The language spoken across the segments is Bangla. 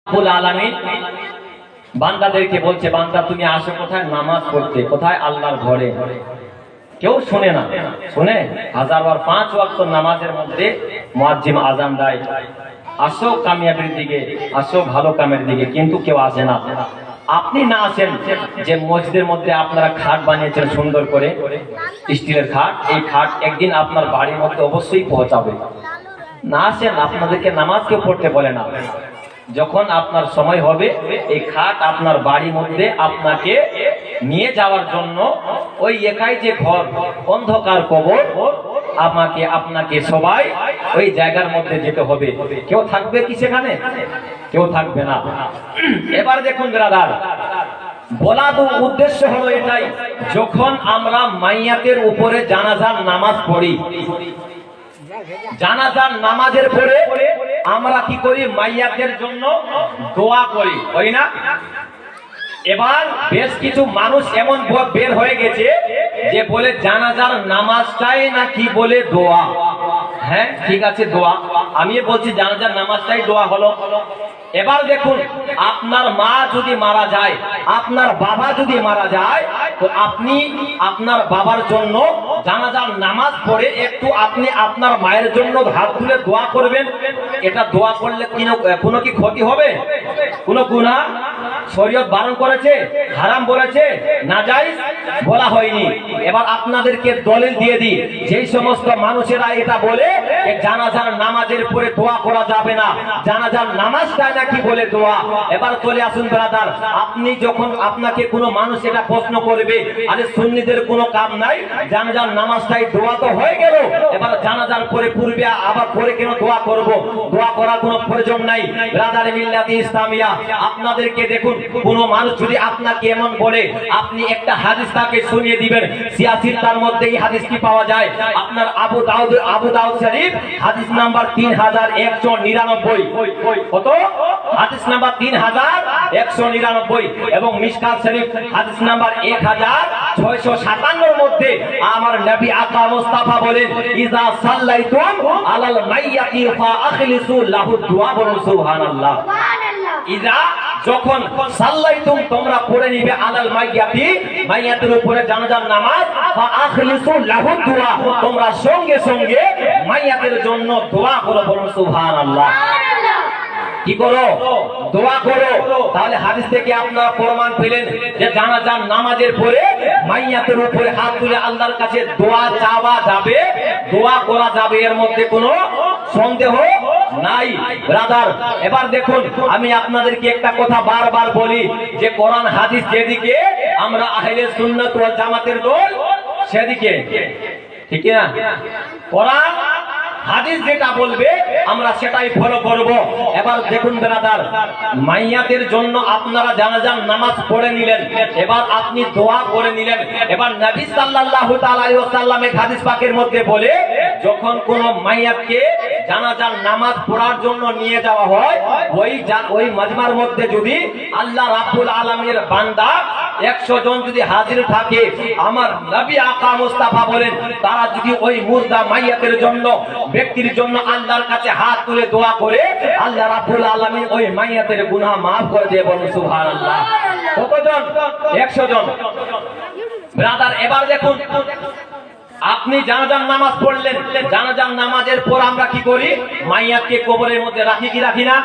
রব্বুল আলামিন বান্দাদেরকে বলছে, বান্দা তুমি আসো কোথায়? নামাজ পড়তে। কোথায়? আল্লাহর ঘরে। কেউ শুনে না, শুনে? হাজারবার 5 ওয়াক্ত নামাজের মধ্যে মুয়াজ্জিন আযান দেয়, আসো কামিয়াবির দিকে, আসো ভালো কামের দিকে, কিন্তু কেউ আসে না। আপনি না আসেন, যে মসজিদের মধ্যে আপনারা খাট বানিয়েছেন সুন্দর করে, স্টিলের খাট, এই খাট একদিন আপনার বাড়ির মধ্যে অবশ্যই পৌঁছাবে। না আসেন, আপনাদেরকে নামাজ কেউ পড়তে বলে না। যখন আপনার সময় হবে, এই খাট আপনার বাড়ির মধ্যে আপনাকে নিয়ে যাওয়ার জন্য, ওই একাই যে ঘর, অন্ধকার কবর, আপনাকে সবাই ওই জায়গার মধ্যে যেতে হবে। কেউ থাকবে কি সেখানে? কেউ থাকবে না। এবার দেখুন ব্রাদার, বলার উদ্দেশ্য হলো এটাই, যখন আমরা মাইয়াতের উপরে জানাজার নামাজ পড়ি, জানাজার নামাজের পরে আমরা কি করি? মাইয়াতের জন্য দোয়া করি, করি না? এবার বেশ কিছু মানুষ এমন বের হয়ে গেছে যে বলে জানাজার নামাজটাই নাকি বলে দোয়া। হ্যাঁ ঠিক আছে, দোয়া। আমি বলছি জানাজার নামাজটাই দোয়া হলো। এবার দেখুন, আপনার মা যদি মারা যায়, আপনার বাবা যদি মারা যায়, তো আপনি আপনার বাবার জন্য জানাজার নামাজ পড়ে একটু আপনি আপনার মায়ের জন্য হাত তুলে দোয়া করবেন। এটা দোয়া করলে কোনো কি ক্ষতি হবে? কোনো গুনাহ শরীয়ত বারণ করেছে, হারাম বলেছে, নাজায়েজ বলা হয়নি। এবার আপনাদেরকে দলিল দিয়ে দিই, যেই সমস্ত মানুষেরা এটা বলে জানাজার নামাজের পরে দোয়া করা যাবে না, জানাজার নামাজটাই নাকি বলে দোয়া। এবার চলে আসুন ব্রাদার, আপনি যখন আপনাকে কোনো মানুষ এটা প্রশ্ন করবে, আরে সুন্নিদের কোনো কাম নাই, জানাজার নামাজটাই দোয়া তো হয়ে গেল, এবার জানাজার পরে পূর্বে আবার পরে কেন দোয়া করব? দোয়া করার কোনো প্রয়োজন নাই। ব্রাদার মিল্লাতে ইসলামিয়া, আপনাদেরকে দেখুন, কোন মানুষ যদি আপনাকে এমন বলে, আপনি একটা হাদিস তাকে শুনিয়ে দিবেন। সিয়াসির তার মধ্যে এই হাদিসটি পাওয়া যায়, আপনার আবু দাউদ শরীফ হাদিস নাম্বার 3199। কত? হাদিস নাম্বার 3199। এবং মিশকাত শরীফ হাদিস নাম্বার 1657 মধ্যে আমার নবী আকা মুস্তাফা বলেন, ইজা সাল্লাইতুম আলাল মাইয়াতি ফাআখলিসু লাহু দুআ, বলুন সুবহানাল্লাহ। ইজা, যখন সাল্লাইতুম তোমরা পড়ে নিবে, আলাল মাইয়াতি মাইয়াতের উপরে জানাজার নামাজ, ফাআখলিসু লাহু দুআ, তোমরা সঙ্গে সঙ্গে মাইয়াতের জন্য দোয়া করো, বলুন সুবহানাল্লাহ। কি করো? দোয়া করো। তাহলে হাদিস থেকে আপনারা প্রমাণ পেলেন যে জানাজার নামাজের পরে মাইয়াতের উপরে হাত তুলে আল্লাহর কাছে দোয়া চাওয়া যাবে, দোয়া করা যাবে, এর মধ্যে কোনো সন্দেহ নাই ব্রাদার। এবার দেখুন, আমি আপনাদেরকে একটা কথা বারবার বলি, যে কোরআন হাদিস যেদিকে, আমরা আহলে সুন্নাত ওয়াল জামাতের দল সেদিকে, ঠিক না? কোরআন হাদিস যেটা বলবে আমরা সেটাই ফলো করব। এবার দেখুন ব্রাদার, মাইয়াতের জন্য আপনারা জানাজার নামাজ পড়ে নিলেন, এবার আপনি দোয়া করে নিলেন। এবার নবী সাল্লাল্লাহু তাআলা আলাইহি ওয়াসাল্লামের হাদিস পাকের মধ্যে বলে, যখন কোন মাইয়াতকে জানাজার নামাজ পড়ার জন্য নিয়ে যাওয়া হয়, ওই মাজমার মধ্যে যদি আল্লাহ রাব্বুল আলামিনের বান্দা 100 জন যদি হাজির থাকে, আমার নবী আকা মুস্তাফা বলেন, তারা যদি ওই মুর্দা মাইয়াতের জন্য, ব্যক্তির জন্য আল্লাহর কাছে হাত তুলে দোয়া করে, আল্লাহ রাব্বুল আলামিন ওই মাইয়াতের গুনাহ maaf করে দিয়ে, বলুন সুবহানাল্লাহ। কতজন? 100 জন ব্রাদার। এবার দেখুন, আপনি জানাজার নামাজ পড়লেন, জানাজার নামাজের পর আমরা কি করি? মাইয়াতকে কবরের মধ্যে রাখি কি রাখি না?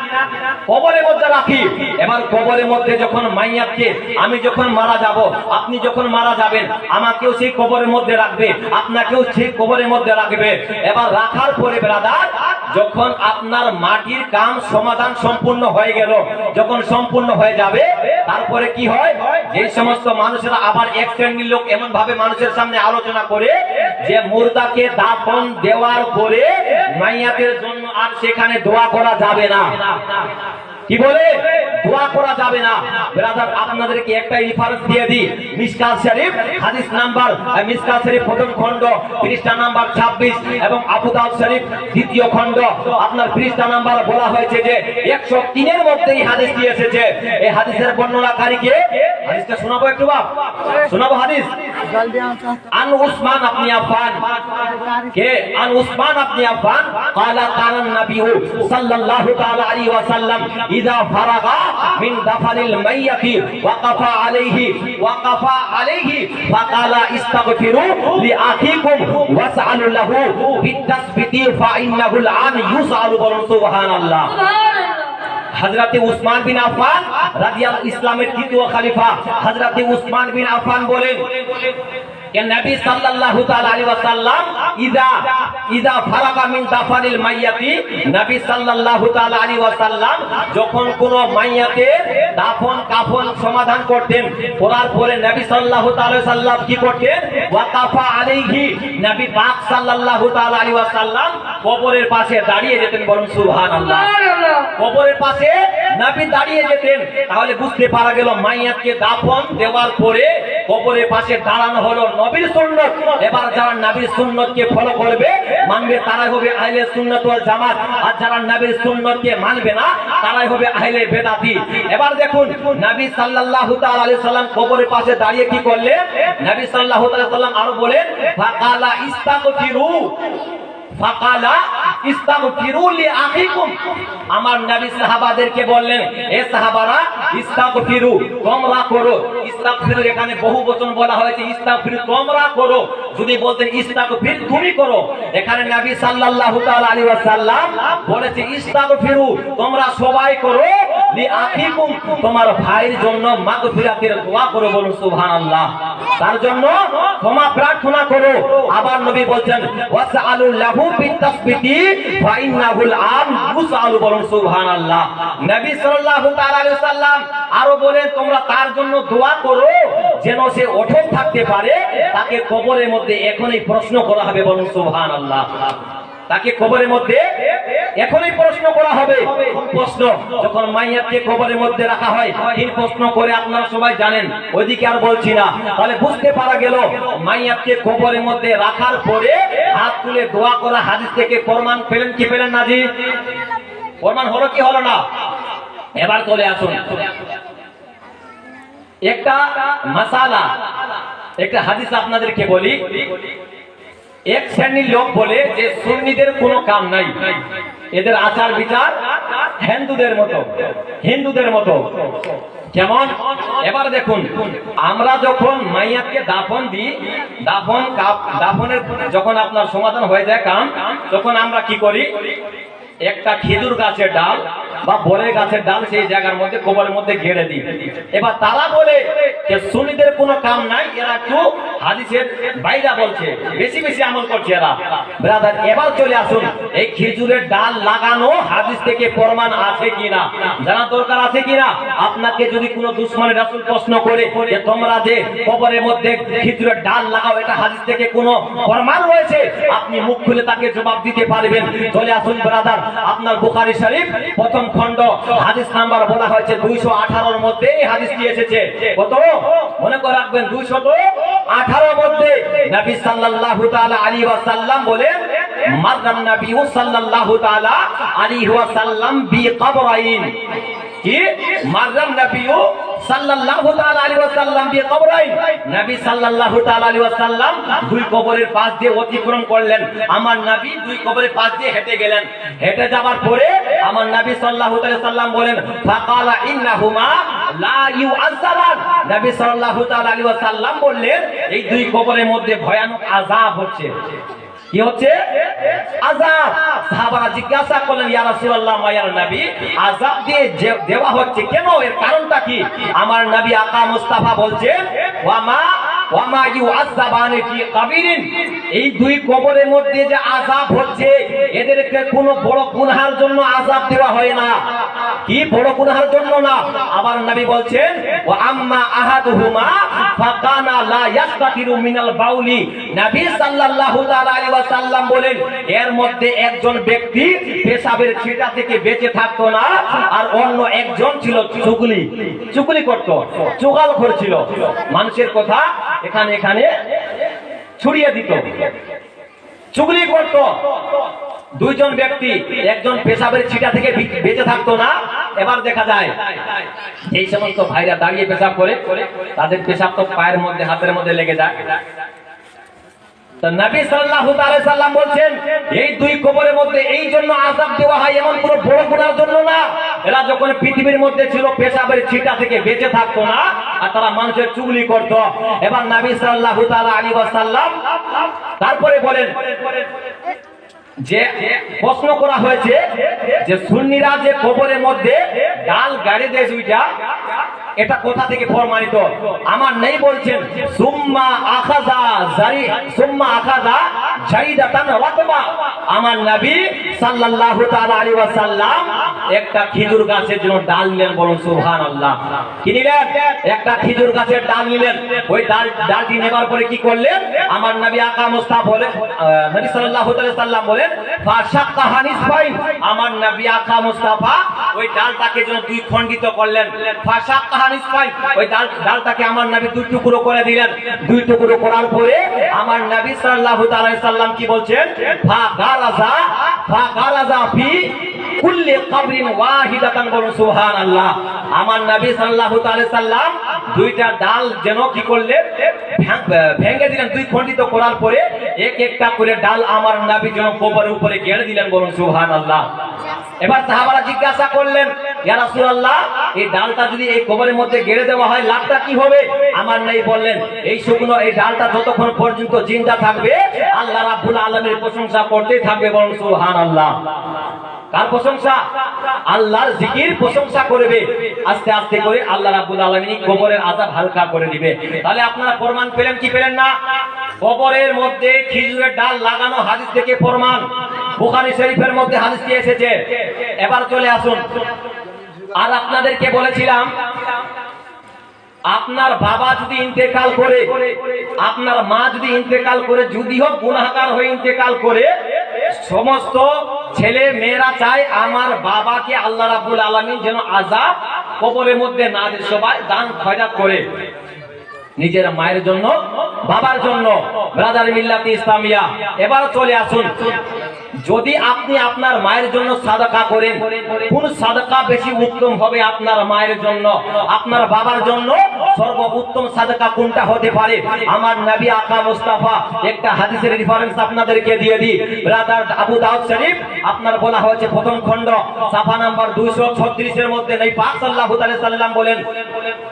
কবরের মধ্যে রাখি। এবার কবরের মধ্যে যখন মাইয়াতকে, আমি যখন মারা যাব, আপনি যখন মারা যাবেন, আমাকেও সেই কবরের মধ্যে রাখবে, আপনাকেও সেই কবরের মধ্যে রাখবে। এবার রাখার পরে ব্রাদার, যখন আপনার মাটির কাম সমাধান সম্পূর্ণ হয়ে গেল, যখন সম্পূর্ণ হয়ে যাবে, তারপরে কি হয়? যে সমস্ত মানুষেরা আবার এক শ্রেণীর লোক এমন ভাবে মানুষের সামনে আলোচনা করে যে মুর্দাকে দাফন দেওয়ার পরে মাইয়াতের জন্য আর সেখানে দোয়া করা যাবে না। কি বলে? দোয়া করা যাবে না। ব্রাদার, আপনাদেরকে একটা রেফারেন্স দিয়ে দিই, মিশকাত শরীফ হাদিস নাম্বার, মিশকাত শরীফ প্রথম খণ্ড পৃষ্ঠা নাম্বার 26 এবং আবু দাউদ শরীফ দ্বিতীয় খণ্ড আপনার পৃষ্ঠা নাম্বার বলা হয়েছে যে 103 এর মধ্যে এই হাদিসটি এসেছে। এই হাদিসের বর্ণনাকারী কে? হাদিসটা শোনাবো একটু বাপ, শোনাবো হাদিস। আন উসমান ইবনে আফফান, কে? আন উসমান ইবনে আফফান, قال قال النبي صلى الله تعالى عليه وسلم ইযা ফারাগা মিন দাফানিল মাইয়াতি ওয়াকাফা আলাইহি ফাকালা ইস্তাগফিরু লিআখিকুম ওয়াসআলু লাহু বিতাসবিতি ফাইন্নাহুল আন ইউসআলু সুবহানাল্লাহ। হযরত উসমান বিন আফফান রাদিয়াল্লাহু ইসলামের তৃতীয় খলিফা হযরত উসমান বিন আফফান বলেন যে নবী সাল্লাল্লাহু তাআলা আলাইহি ওয়াসাল্লাম ইযা ফারাগা মিন দাফানিল মাইয়াতি, নবী সাল্লাল্লাহু তাআলা আলাইহি ওয়াসাল্লাম যখন কোন মাইয়াতের দাফন কাফন সমাধান করতেন, করার পরে নবী সাল্লাল্লাহু তাআলা আলাইহি ওয়াসাল্লাম কি করতেন, ওয়াকাফা আলাইহি, নবী পাক সাল্লাল্লাহু তাআলা আলাইহি ওয়াসাল্লাম কবরের পাশে দাঁড়িয়ে যেতেন। বলুন সুবহানাল্লাহ। কবরের পাশে নবী দাঁড়িয়ে যেতেন। তাহলে বুঝতে পারা গেল মাইয়াতকে দাফন দেওয়ার পরে কবরের পাশে দাঁড়ানো হলো নবীর সুন্নাত। এবার যারা নবীর সুন্নাতকে ফলো করবে মানবে তারাই হবে আহলে সুন্নাত ওয়াল জামাত, আর যারা নবীর সুন্নাতকে মানবে না তারাই হবে আহলে বেদাতি। এবার দেখুন নবী সাল্লাল্লাহু তাআলা আলাইহি সাল্লাম কবরের পাশে দাঁড়িয়ে কি করলেন, নবী সাল্লাল্লাহু তাআলা আলাইহি সাল্লাম আরো বলেন ফাকালা ইস্তাগফিরু, ফাকালা ইস্তাগফিরু লিআখিকুম। আমার নবী সাহাবাদেরকে বললেন, এ সাহাবারা ইস্তাগফিরু তোমরা করো। ইস্তাগফিরু এখানে বহু বচন বলা হয়েছে, ইস্তাগফিরু তোমরা করো। যদি বলতেন ইস্তাগফির তুমি করো, এখানে নবী সাল্লাল্লাহু তাআলা আলাইহি ওয়াসাল্লাম বলেছে ইস্তাগফিরু তোমরা সবাই করো, লিআখিকুম তোমার ভাইয়ের জন্য মাগফিরাতের দোয়া করো। বলুন সুবহানাল্লাহ। তার জন্য ক্ষমা প্রার্থনা করো। আবার নবী বলেন ওয়াসআলু লাহু বিতাসবিতি ফাইন্নাহুল আন ইউসআলু। বলুন সুবহানাল্লাহ। নবী সাল্লাল্লাহু তাআলা আলাইহি ওয়াসাল্লাম আরো বলেন তোমরা তার জন্য দোয়া করো যেন সে অটল থাকতে পারে, তাকে কবরের মধ্যে এখনই প্রশ্ন করা হবে। বলুন সুবহানাল্লাহ। তাকে কবরের মধ্যে এখনই প্রশ্ন করা হবে। প্রশ্ন যখন মাইয়াতকে কবরের মধ্যে রাখা হয় তিন প্রশ্ন করে আপনারা সবাই জানেন, ওইদিকে আর বলছি না। তাহলে বুঝতে পারা গেল মাইয়াতকে কবরের মধ্যে রাখার পরে হাত তুলে দোয়া করা হাদিস থেকে প্রমাণ পেলেন কি পেলেন না জি? প্রমাণ হলো কি হলো না? এবার চলে আসুন একটা মাসালা, একটা হাদিস আপনাদেরকে বলি। এক শ্রেণীর লোক বলে যে সুন্নিদের কোনো কাম নাই, এদের আচার বিচার হিন্দুদের মতো। যেমন এবার দেখুন আমরা যখন মাইয়াতকে দাফন দিই, দাফনের যখন আপনার সমাধান হয়ে যায় কাম, তখন আমরা কি করি, একটা খেজুর গাছের ডাল বা বরের গাছের ডাল সেই জায়গার মধ্যে কবরের মধ্যে গেড়ে দিই। এবার তারা বলে যে সুন্নিদের কোনো কাম নাই, এরা একটু হাদিসের বাইরে বলছে, বেশি বেশি আমল করছে এরা। ব্রাদার এবার চলে আসুন এই খেজুরের ডাল লাগানো হাদিস থেকে প্রমাণ আছে কিনা জানা দরকার আছে কিনা। আপনাকে যদি কোনো দুশমনের রাসূল প্রশ্ন করে যে তোমরা যে কবরের মধ্যে খেজুরের ডাল লাগাও, এটা হাদিস থেকে কোনো প্রমাণ রয়েছে, আপনি মুখ খুলে তাকে জবাব দিতে পারবেন। চলে আসুন ব্রাদার আপনার বুখারী শরীফ প্রথম খণ্ড হাদিস নাম্বার বলা হয়েছে 218 এর মধ্যে এই হাদিসটি এসেছে। কত মনে করে রাখবেন, 218 মধ্যে নবী সাল্লাল্লাহু তাআলা আলাইহি ওয়াসাল্লাম বলেন মাররান নবী সাল্লাল্লাহু তাআলা আলাইহি ওয়াসাল্লাম বিকবরাইন। কি মাররান নবী সাল্লাল্লাহু তাআলা আলাইহি ওয়াসাল্লাম বিকবরাইন, নবী সাল্লাল্লাহু তাআলা আলাইহি ওয়াসাল্লাম দুই কবরের পাশ দিয়ে অতিক্রম করলেন। আমার নবী দুই কবরের পাশ দিয়ে হেঁটে গেলেন। হেঁটে যাওয়ার পরে আমার নবী সাল্লাল্লাহু তাআলা সাল্লাম বলেন ফাকালা ইন্নাহুমা লা ইউআযাবান। নবী সাল্লাল্লাহু তাআলা আলাইহি ওয়াসাল্লাম বললেন এই দুই কবরের মধ্যে ভয়ানক আযাব হচ্ছে। কি হচ্ছে? আযাব। সাহাবারা জিজ্ঞাসা করলেন ইয়া রাসূলুল্লাহ ইয়া নবী, আযাব দিয়ে দেওয়া হচ্ছে কেন, এর কারণটা কি? আমার নবী আকা মুস্তাফা বলছেন ওয়ামা ইউআযাবানি ফি কাবিরিন, এই দুই কবরের মধ্যে যে আযাব হচ্ছে এদেরকে কোনো বড় গুনাহের জন্য আযাব দেওয়া হয় না। কি বড় গুনাহের জন্য না। আবার নবী বলছেন ওয়া আম্মা আহাদুহুমা ফাকানা লা ইয়াস্তাতিরু মিনাল বাউলি। নবী সাল্লাল্লাহু তাআলা আলাইহি ওয়াসাল্লাম বলেন এর মধ্যে একজন ব্যক্তি পেশাবের ছিটা থেকে বেঁচে থাকতো না, আর অন্য একজন ছিল চুগলি করত, চুগালখোর ছিল, মানুষের কথা এখানে ছড়িয়ে দিত, চুগলি করত। দুইজন ব্যক্তি, একজন পেশাবের ছিটা থেকে বেঁচে থাকতো না। এবার দেখা যায় এই সমস্ত ভাইরা দাঁড়িয়ে পেশাব করে, তাদের পেশাব তো পায়ের মধ্যে হাতের মধ্যে লেগে যায়। নবী সাল্লাল্লাহু আলাইহি সাল্লাম বলছেন এই দুই কবরের মধ্যে এই জন্য আযাব দেওয়া হয়, এমন কোনো বড় গুনাহের জন্য না। এরা যখন পৃথিবীর মধ্যে ছিল পেশাবের ছিটা থেকে বেঁচে থাকতো না, আর তারা মানুষের চুগলি করত। এবার নবী সাল্লাল্লাহু তাআলা আলাইহি ওয়াসাল্লাম তারপরে বলেন যে প্রশ্ন করা হয়েছে যে সুন্নিরা যে কবরের মধ্যে ডাল গাড়ি দেয় দুইটা, এটা কোথা থেকে প্রমাণিত? আমার নেই বলছেন সুম্মা আখাযা জাইদাতান রাতবা। আমার নবী সাল্লাল্লাহু তাআলা আলাইহি ওয়াসাল্লাম একটা খেজুর গাছের জন্য ডাল নিলেন, বলুন সুবহানাল্লাহ। কি নিলেন? একটা খেজুর গাছের ডাল নিলেন। ওই ডালটি নেবার পরে কি করলেন? আমার নবী আকা মুস্তাফা বলেন, নবী সাল্লাল্লাহু আলাইহি ওয়াসাল্লাম বলেন ফাশাক্কাহা নিসফাইন। আমার নবী আকা মুস্তাফা ওই ডালটাকে যেন দুই খণ্ডিত করলেন। ফাশাক্কাহা নিসফাইন, ওই ডালটাকে আমার নবী দুই টুকরো করে দিলেন। দুই টুকরো করার পরে আমার নবী সাল্লাল্লাহু আলাইহি ওয়াসাল্লাম কি বলছেন? ফাগারাজা ফি কুল্লি কবরিন ওয়াহিদাতান, বলুন সুবহানাল্লাহ। আমার নবী সাল্লাল্লাহু আলাইহি ওয়াসাল্লাম দুইটা ডাল যেন কি করলেন? ভেঙে দিলেন। দুই খণ্ডিত করার পরে এক একটা করে ডাল আমার নবী যেন কবরের উপরে গেড়ে দিলেন, বলুন সুবহানাল্লাহ। এবার সাহাবারা জিজ্ঞাসা করলেন, ইয়া রাসূলুল্লাহ, এই ডালটা যদি এই কবরের মধ্যে গেড়ে দেওয়া হয় লাভটা কি হবে? আমার নবী বললেন, এই শুকনো এই ডালটা যতক্ষণ পর্যন্ত জিন্দা থাকবে আল্লাহ রাব্বুল আলামিনের প্রশংসা করতেই থাকবে, বলুন সুবহানাল্লাহ। কার প্রশংসা? আল্লাহর জিকির প্রশংসা করবে। আস্তে আস্তে করে আল্লাহ রাব্বুল আলামিন কবরের আযাব হালকা করে দিবে। তাহলে আপনারা প্রমাণ পেলেন কি পেলেন না? কবরের মধ্যে খেজুরের ডাল লাগানো হাদিস থেকে প্রমাণ। বুখারী শরীফের মধ্যে হাদিসটি এসেছে। এবার চলে আসুন, আর আপনাদেরকে বলেছিলাম আপনার বাবা যদি ইন্তেকাল করে, আপনার মা যদি ইন্তেকাল করে, যদি হোক গুনাহগার হয়ে ইন্তেকাল করে, সমস্ত ছেলে মেয়েরা চায় আমার বাবাকে আল্লাহ রাব্বুল আলামিন যেন আযাব কবরের মধ্যে না দেয়। সবাই দান খয়রাত করে নিজের মায়ের জন্য, বাবার জন্য। ব্রাদার মিল্লাতে ইসলামিয়া, এবার চলে আসুন, যদি আপনি আপনার মায়ের জন্য সাদাকা করেন, কোন সাদাকা বেশি উত্তম হবে আপনার মায়ের জন্য, আপনার বাবার জন্য? সর্বোত্তম সাদাকা কোনটা হতে পারে? আমার নবী আকা মুস্তাফা একটা হাদিসের রেফারেন্স আপনাদেরকে দিয়ে দিই। ব্রাদার আবু দাউদ শরীফ আপনার বলা হয়েছে প্রথম খণ্ড সাফা নাম্বার 236 এর মধ্যে নবী পাক সাল্লাল্লাহু আলাইহি সাল্লাম বলেন,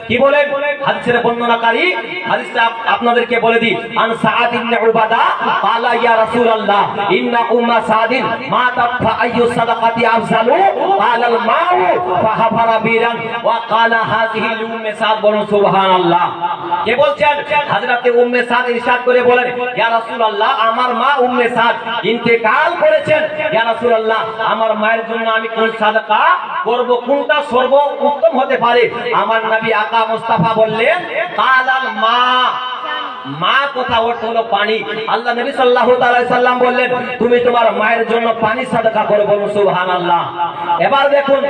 কি বলেন? হাদিসের বর্ণনাকারী হাদিসটা আপনাদেরকে বলে দিই। আন সাআদ ইবনে উবাদা ক্বালা ইয়া রাসূলুল্লাহ ইন্না উম্মা সাদিন মাতাত ফাআইয়ু সাদাকাতি আফজালু ক্বালাল মাউ ফাহাফারা বিরান ওয়া ক্বালা হাযিহি উম্মে সাদ, বলুন সুবহানাল্লাহ। কে বলছেন? হযরতে উম্মে সাদ ইরশাদ করে বলেন, ইয়া রাসূলুল্লাহ, আমার মা উম্মে সাদ ইন্তেকাল করেছেন। ইয়া রাসূলুল্লাহ, আমার মায়ের জন্য আমি কোন সাদাকা করব, কোনটা সর্বোত্তম হতে পারে? আমার নবী আকা মুস্তাফা বললেন ক্বালাল মা। মা কথা অর্থ হলো পানি। আল্লাহ নবী সাল্লাল্লাহু আলাইহি সাল্লাম বললেন তুমি তোমার মায়ের জন্য পানি সাদাকা করো, বলুন সুবহানাল্লাহ। এবার দেখুন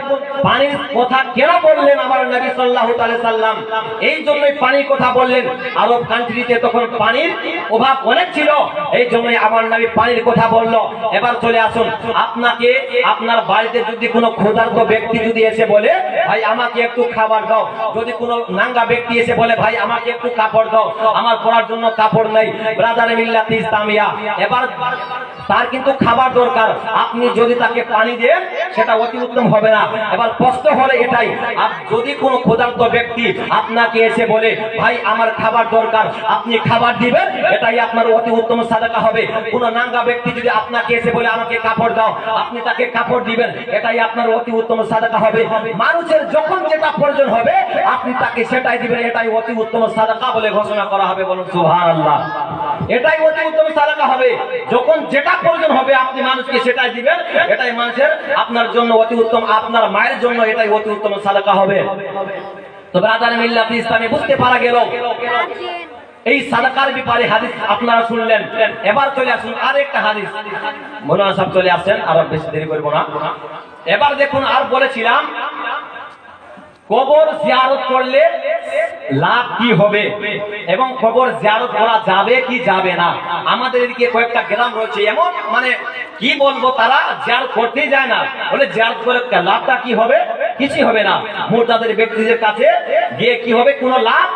পানির কথা কেন বললেন আমার নবী সাল্লাল্লাহু আলাইহি সাল্লাম? এই জন্যই পানির কথা বললেন। আরব কান্ট্রিতে তখন পানির অভাব অনেক ছিল, এই জন্যই আমার নবী পানির কথা বলল। এবার চলে আসুন, আপনাকে আপনার বাড়িতে যদি কোনো ক্ষুধার্ত ব্যক্তি যদি এসে বলে ভাই আমাকে একটু খাবার দাও, যদি কোনো নাঙ্গা ব্যক্তি এসে বলে ভাই আমাকে একটু কাপড় দাও, আমার পরার জন্য কাপড় নাই, ব্রাদার মিল্লাতে ইসলামিয়া, এবার তার কিন্তু খাবার দরকার। আপনি যদি তাকে পানি দেন সেটা অতি উত্তম হবে না। এবার প্রশ্ন হলো এটাই, যদি কোনো ক্ষুধার্ত ব্যক্তি আপনাকে এসে বলে ভাই আমার খাবার দরকার, আপনি খাবার দিবেন, এটাই আপনার অতি উত্তম সাদাকা হবে। কোন নাঙ্গা ব্যক্তি যদি আপনাকে এসে বলে আমাকে কাপড় দাও, আপনি তাকে কাপড় দিবেন, এটাই আপনার অতি উত্তম সাদাকা হবে। মানুষের যখন যেটা প্রয়োজন হবে আপনি তাকে সেটাই দিবেন, এটাই অতি উত্তম সাদাকা বলে ঘোষণা করা হবে, বলুন সুবহানাল্লাহ। এটাই অতি উত্তম সাদাকা হবে। যখন যেটা প্রয়োজন হবে আপনি মানুষকে সেটাই দিবেন, এটাই মানুষের আপনার জন্য অতি উত্তম, আপনার মায়ের জন্য এটাই অতি উত্তম সাদাকা হবে। তো ব্রাদার মিল্লাতে ইসলামে বুঝতে পারা গেল এই সাদাকার ব্যাপারে হাদিস আপনারা শুনলেন। এবার চলে আসুন আরেকটা হাদিস, মৌলানা সাহেব চলে আসছেন, আর বেশি দেরি করব না। এবার দেখুন, আর বলেছিলাম কবর জিয়ারত করলে লাভ কি হবে এবং কবর জিয়ারত করা যাবে কি যাবে না। আমাদের এদিকে কয়েকটা গ্রাম রয়েছে এমন, মানে কি বলবো, তারা জিয়ারত করতেই যায় না, বলে জিয়ারত করে লাভটা কি হবে? কিছু হবে না। মুরতাদের ব্যক্তিদের কাছে গিয়ে কি হবে? কোনো লাভ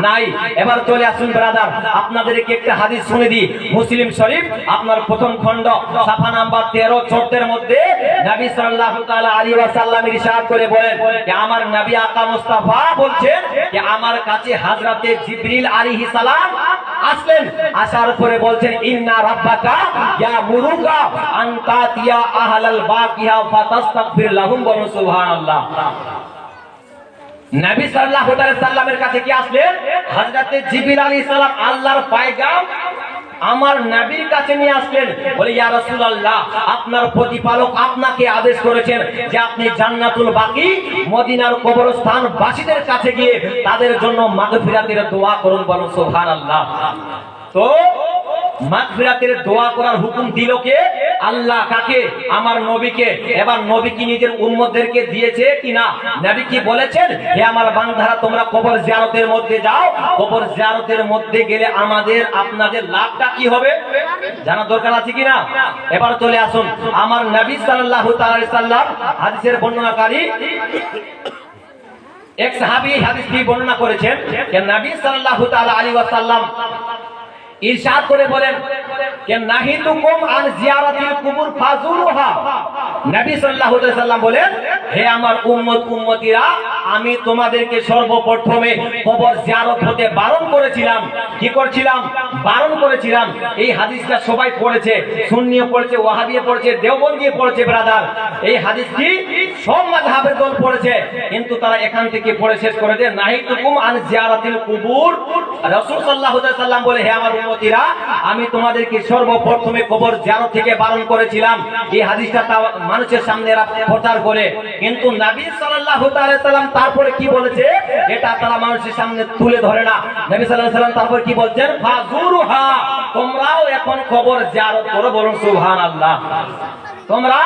নাই। এবার চলে আসুন ব্রাদার, আপনাদেরকে একটা হাদিস শুনে দিই। মুসলিম শরীফ আপনার প্রথম খণ্ড সাফা নাম্বার 13-14 মধ্যে নবী সাল্লাল্লাহু তাআলা আলাইহি ওয়াসাল্লাম ইরশাদ করে বলেন যে আমার নবী আকা মুস্তাফা বলছেন যে আমার কাছে হযরতে জিবরিল আলাইহিস সালাম আসলেন, আসার পরে বলছেন ইন্না রাব্বাকা ইয়ামুরুকা আন তাতিয়া আহলাল বাকিয়া ফাতাস্তাগফির লাহুম ওয়া সুবহানাল্লাহ। নবী সাল্লাল্লাহু আলাইহি সাল্লামের কাছে কি আসলেন? হযরতে জিবরিল আলাইহিস সালাম আল্লাহর পয়গাম আমার নবীর কাছে নিয়ে আসলেন। বলে ইয়া রাসূলুল্লাহ, আপনার প্রতিপালক আপনাকে আদেশ করেছেন যে আপনি জান্নাতুল বাকি মদিনার কবরস্থান বাসীদের কাছে গিয়ে তাদের জন্য মাগফিরাতের দোয়া করুন, বলুন সুবহানাল্লাহ। তো মাগফিরাতের দোয়া করার হুকুম দিল কে? আল্লাহ। কাকে? আমার নবীকে। এবার নবী কি নিজের উম্মতদেরকে দিয়েছে কিনা? নবী কি বলেছেন, হে আমার বান্দারা তোমরা কবর জিয়ারতের মধ্যে যাও, কবর জিয়ারতের মধ্যে গেলে আমাদের আপনাদের লাভটা কি হবে জানা দরকার আছে কিনা? এবার চলে আসুন, আমার নবী সাল্লাল্লাহু তাআলা আলাইহি সাল্লাম হাদিসের বর্ণনাকারী এক সাহাবী হাদিসটি বর্ণনা করেছেন যে নবী সাল্লাল্লাহু তাআলা আলাইহি ওয়াসাল্লাম ইরশাদ করে বলেন যে নাহিতুকুম আন জিয়ারাতিল কুবুর ফাজুরুহা। নবী সাল্লাল্লাহু আলাইহি সাল্লাম বলেন, হে আমার উম্মতিরা, আমি তোমাদেরকে সর্বপ্রথমে কবর জিয়ারত হতে বারণ করেছিলাম। কি করেছিলাম? বারণ করেছিলাম। এই হাদিসটা সবাই পড়েছে, সুন্নিও পড়েছে, ওয়াহাবিও পড়েছে, দেওবন্দিও পড়েছে ব্রাদার। এই হাদিসটি সব মাযহাবের দল পড়েছে, কিন্তু তারা এখান থেকে পড়ে শেষ করে দেয় নাহিতুকুম আন জিয়ারাতিল কুবুর। রাসূল সাল্লাল্লাহু আলাইহি সাল্লাম বলে, হে আমার উম্মতিরা, আমি তোমাদেরকে সর্বপ্রথমে কবর জিয়ারত থেকে বারণ করেছিলাম। এই হাদিসটা মানুষের সামনে প্রচার করে, কিন্তু নবী সাল্লাল্লাহু আলাইহি সাল্লাম তারপরে কি বলেছে এটা তারা মানুষের সামনে তুলে ধরে না। নবী সাল্লাল্লাহু আলাইহি সাল্লাম তারপর কি বলছেন, ফাজুরুহা, তোমরাও এখন কবর জিয়ারত করো, বলুন সুবহানাল্লাহ। তোমরা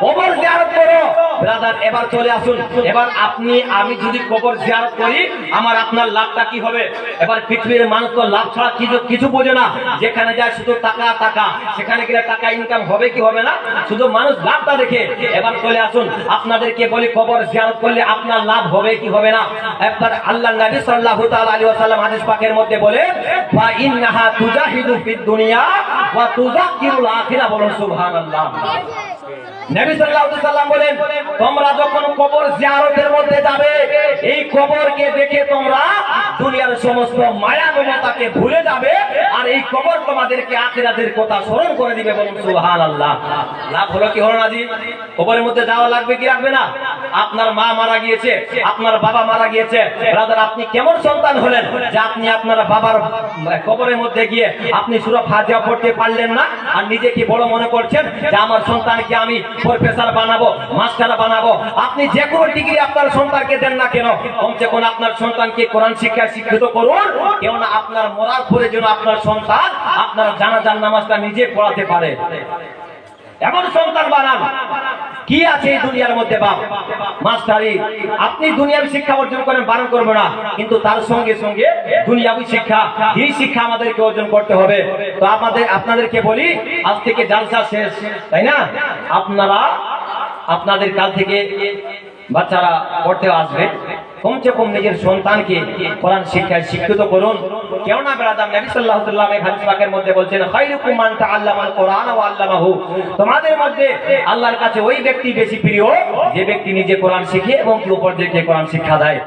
কবর জিয়ারত করো ব্রাদার। এবার চলে আসুন, এবার আপনি আমি যদি কবর জিয়ারত করি আমার আপনার লাভটা কি হবে? এবার পৃথিবীর মানুষ তো লাভ ছাড়া কিছু বোঝে না। যেখানে যায় শুধু টাকা টাকা, সেখানে গেলে টাকা ইনকাম হবে কি হবে না, শুধু মানুষ লাভটা দেখে। এবার চলে আসুন, আপনাদেরকে বলি কবর জিয়ারত করলে আপনার লাভ হবে কি হবে না। একবার আল্লাহর নবী সাল্লাল্লাহু তাআলা আলাইহি ওয়াসাল্লাম হাদিস পাকের মধ্যে বলে, ওয়া ইন্নাহা তুজাহিদু ফিদ দুনিয়া ওয়া তুযাক্কিরুল আখিরা, বলুন সুবহানাল্লাহ। নবী সাল্লাল্লাহু আলাইহি সাল্লাম বলেন, তোমরা যখন কবর জিয়ারতের মধ্যে যাবে, এই কবরকে দেখে তোমরা দুনিয়ার সমস্ত মায়া মমতাকে ভুলে যাবে, আর এই কবর তোমাদেরকে আখিরাতের কথা স্মরণ করে দিবে, বলুন সুবহানাল্লাহ। লাভ হলো কি হলো না জি? কবরের মধ্যে যাওয়া লাগবে কি লাগবে না? আপনার মা মারা গিয়েছে, আপনার বাবা মারা গিয়েছে, ব্রাদার আপনি কেমন সন্তান হলেন যে আপনি আপনার বাবার কবরের মধ্যে গিয়ে আপনি সূরা ফাতিহা পড়তে পারলেন না, আর নিজেকে বড় মনে করছেন যে আমার সন্তানকে আমি প্রফেসর বানাবো, মাস্টার বানাবো। আপনি যে কোনো ডিগ্রি আপনার সন্তানকে দেন না কেন, কমসে কম আপনার সন্তানকে কোরআন শিক্ষায় শিক্ষিত করুন, কেউ না আপনার মরার পরে যেন আপনার সন্তান আপনার জানাজার নামাজটা নিজে পড়াতে পারে, এমন সন্তান বানান। কি আছে এই দুনিয়ার মধ্যে বাপ মাস্টারি? আপনি দুনিয়ার শিক্ষা অর্জন করেন, বারণ করবো না, কিন্তু তার সঙ্গে সঙ্গে দুনিয়াবি শিক্ষা, এই শিক্ষা আমাদেরকে অর্জন করতে হবে। তো আপনাদেরকে বলি, আজ থেকে জালসা শেষ, তাই না? আপনাদের কাল থেকে বাচ্চারা পড়তে আসবে, কমসে কম নিজের সন্তানকে কোরআন শিক্ষায় শিক্ষিত করুন। কেউ না ব্রাদার, নবী সাল্লাল্লাহু আলাইহি ওয়াসাল্লাম হাদিস পাকের মধ্যে বলছেন, খায়রুকুম মান তাআল্লামাল কোরআন ওয়া আল্লামাহু। তোমাদের মধ্যে আল্লাহর কাছে ওই ব্যক্তি বেশি প্রিয় যে ব্যক্তি নিজে কোরআন শিখে এবং অপরদেরকে কোরআন শিক্ষা দেয়।